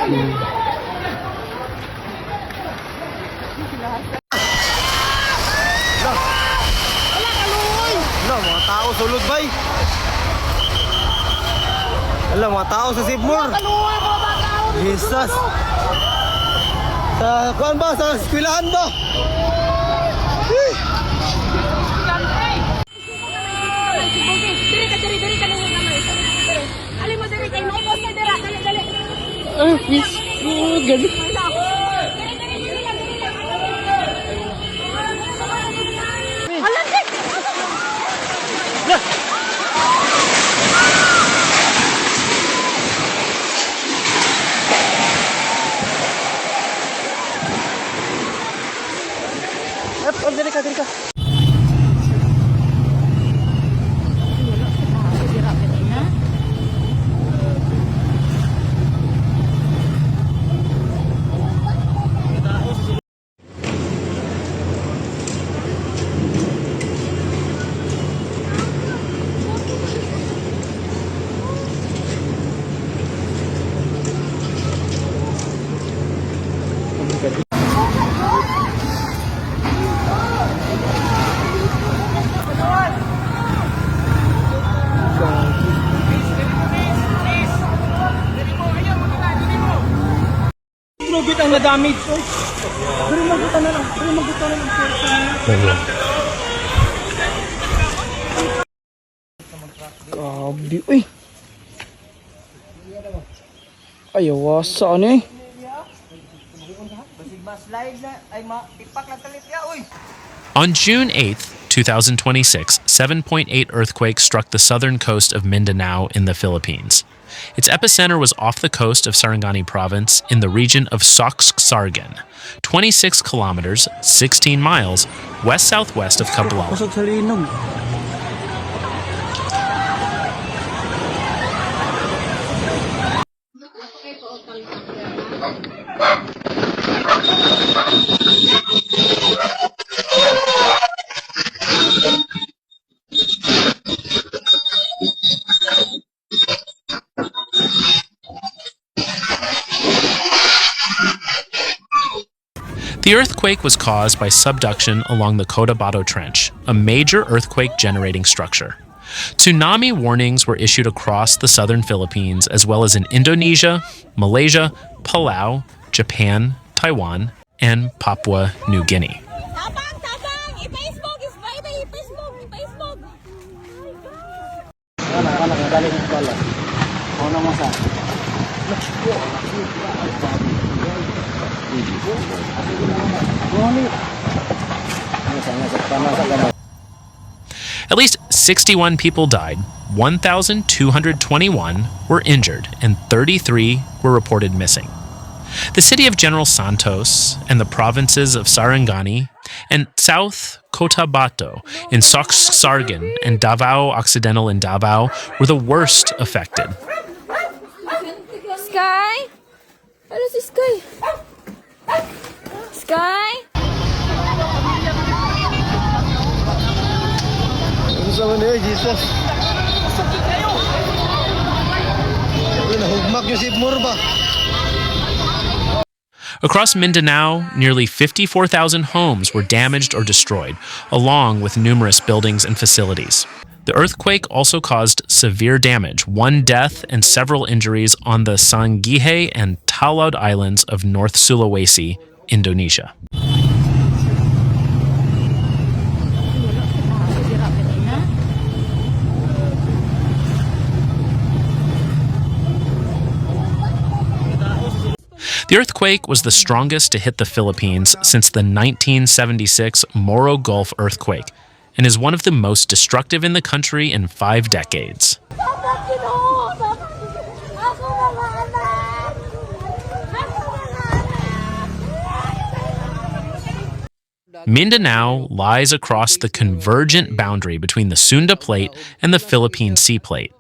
Wala, mga tao sulod bay. Wala, mga tao sa Sibmore. Jesus. Sa kuan ba? Sa eskwelahan ba? Yes. Oh, gabi. Dali ka. Bit ang na-damage. Dari magutan na lang. Grabe, uy. Ayaw, saan eh? On June 8th, 2026, 7.8 earthquake struck the southern coast of Mindanao in the Philippines. Its epicenter was off the coast of Sarangani province in the region of Soccsksargen, 26 kilometers, 16 miles, west-southwest of Kablalan. The earthquake was caused by subduction along the Cotabato Trench, a major earthquake-generating structure. Tsunami warnings were issued across the southern Philippines, as well as in Indonesia, Malaysia, Palau, Japan, Taiwan, and Papua New Guinea. At least 61 people died, 1,221 were injured, and 33 were reported missing. The city of General Santos and the provinces of Sarangani and South Cotabato in Soccsksargen and Davao Occidental in Davao were the worst affected. Sky? Ano si Sky? Sky? Jesus. Across Mindanao, nearly 54,000 homes were damaged or destroyed, along with numerous buildings and facilities. The earthquake also caused severe damage, 1 death and several injuries on the Sangihei and Taulaud Islands of North Sulawesi, Indonesia. The earthquake was the strongest to hit the Philippines since the 1976 Moro Gulf earthquake and is one of the most destructive in the country in 5 decades. Mindanao lies across the convergent boundary between the Sunda Plate and the Philippine Sea Plate.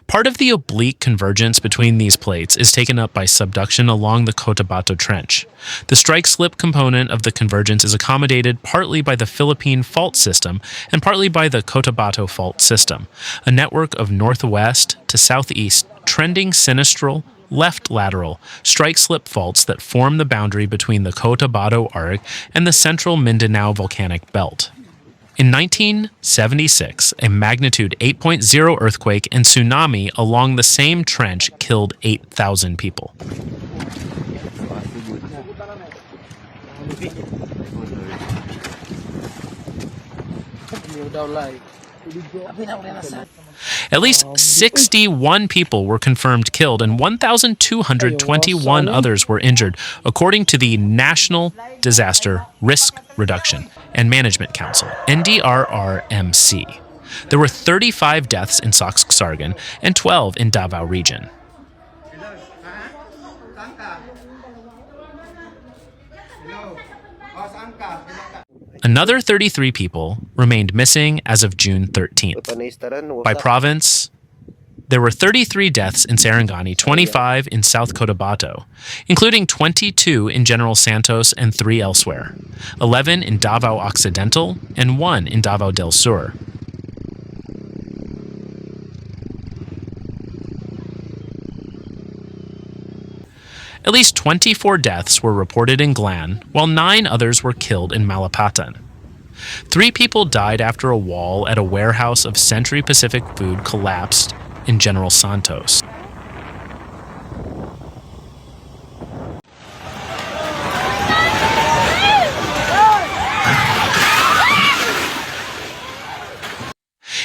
Part of the oblique convergence between these plates is taken up by subduction along the Cotabato Trench. The strike-slip component of the convergence is accommodated partly by the Philippine Fault System and partly by the Cotabato Fault System, a network of northwest to southeast trending sinistral left lateral, strike-slip faults that form the boundary between the Cotabato Arc and the central Mindanao volcanic belt. In 1976, a magnitude 8.0 earthquake and tsunami along the same trench killed 8,000 people. At least 61 people were confirmed killed and 1,221 others were injured, according to the National Disaster Risk Reduction and Management Council, NDRRMC. There were 35 deaths in Soccsksargen and 12 in Davao region. Another 33 people remained missing as of June 13th. By province, there were 33 deaths in Sarangani, 25 in South Cotabato, including 22 in General Santos and 3 elsewhere, 11 in Davao Occidental and 1 in Davao del Sur. At least 24 deaths were reported in Glan, while 9 others were killed in Malapatan. 3 people died after a wall at a warehouse of Century Pacific Food collapsed in General Santos.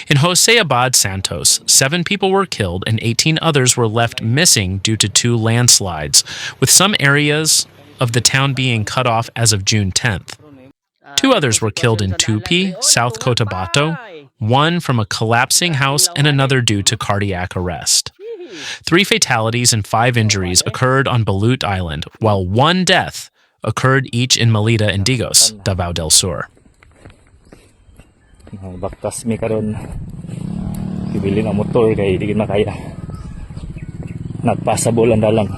In Joseabad, Santos, 7 people were killed and 18 others were left missing due to 2 landslides, with some areas of the town being cut off as of June 10th. 2 others were killed in Tupi, South Cotabato, 1 from a collapsing house and another due to cardiac arrest. 3 fatalities and 5 injuries occurred on Balut Island, while 1 death occurred each in Malita and Digos, Davao del Sur. Baktas mi karon bibili na motor kay di na kaya nagpasabol ang dalan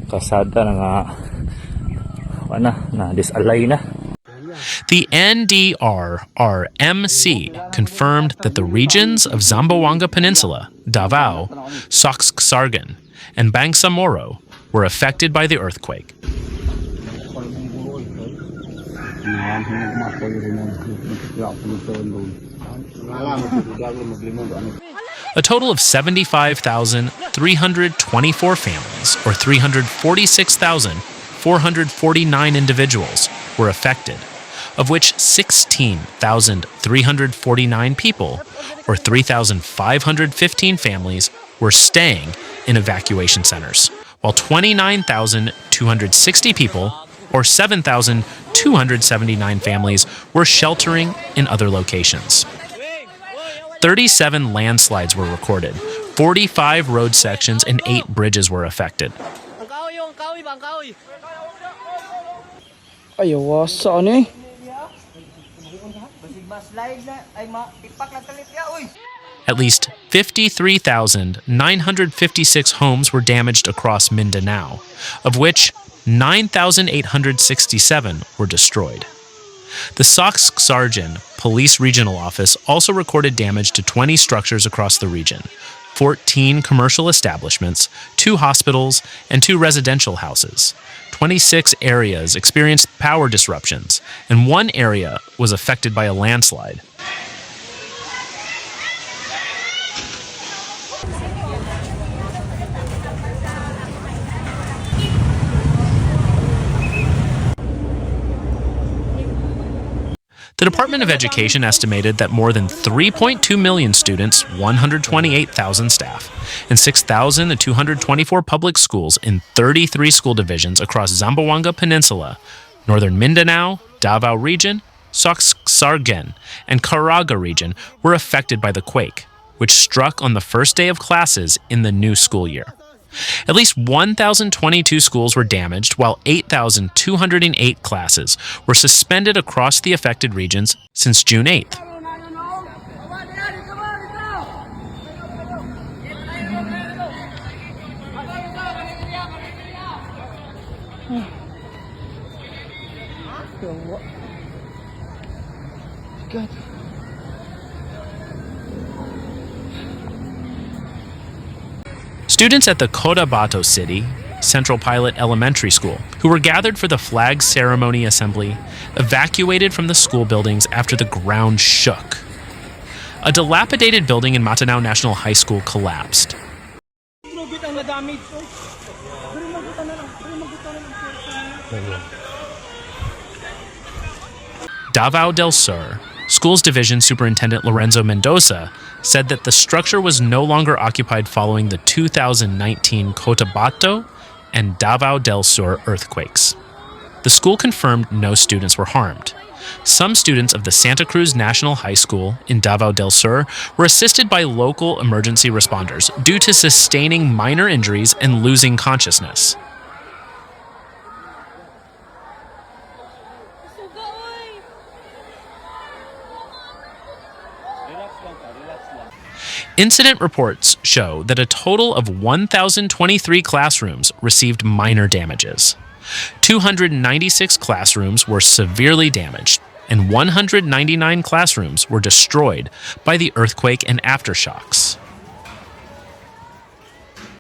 kasada na disalay na. The NDRRMC confirmed that the regions of Zamboanga Peninsula, Davao, Soccsksargen, and Bangsamoro were affected by the earthquake. A total of 75,324 families, or 346,449 individuals, were affected, of which 16,349 people, or 3,515 families, were staying in evacuation centers, while 29,260 people, or 7,279 families, were sheltering in other locations. 37 landslides were recorded, 45 road sections, and 8 bridges were affected. At least 53,956 homes were damaged across Mindanao, of which 9,867 were destroyed. The Soccsksargen Police Regional Office also recorded damage to 20 structures across the region, 14 commercial establishments, 2 hospitals, and 2 residential houses. 26 areas experienced power disruptions, and 1 area was affected by a landslide. The Department of Education estimated that more than 3.2 million students, 128,000 staff, and 6,224 public schools in 33 school divisions across Zamboanga Peninsula, northern Mindanao, Davao region, Soccsksargen, and Caraga region were affected by the quake, which struck on the first day of classes in the new school year. At least 1,022 schools were damaged, while 8,208 classes were suspended across the affected regions since June 8th. Students at the Cotabato City Central Pilot Elementary School, who were gathered for the flag ceremony assembly, evacuated from the school buildings after the ground shook. A dilapidated building in Mindanao National High School collapsed. Davao del Sur, Schools Division Superintendent Lorenzo Mendoza, said that the structure was no longer occupied following the 2019 Cotabato and Davao del Sur earthquakes. The school confirmed no students were harmed. Some students of the Santa Cruz National High School in Davao del Sur were assisted by local emergency responders due to sustaining minor injuries and losing consciousness. Incident reports show that a total of 1,023 classrooms received minor damages. 296 classrooms were severely damaged, and 199 classrooms were destroyed by the earthquake and aftershocks.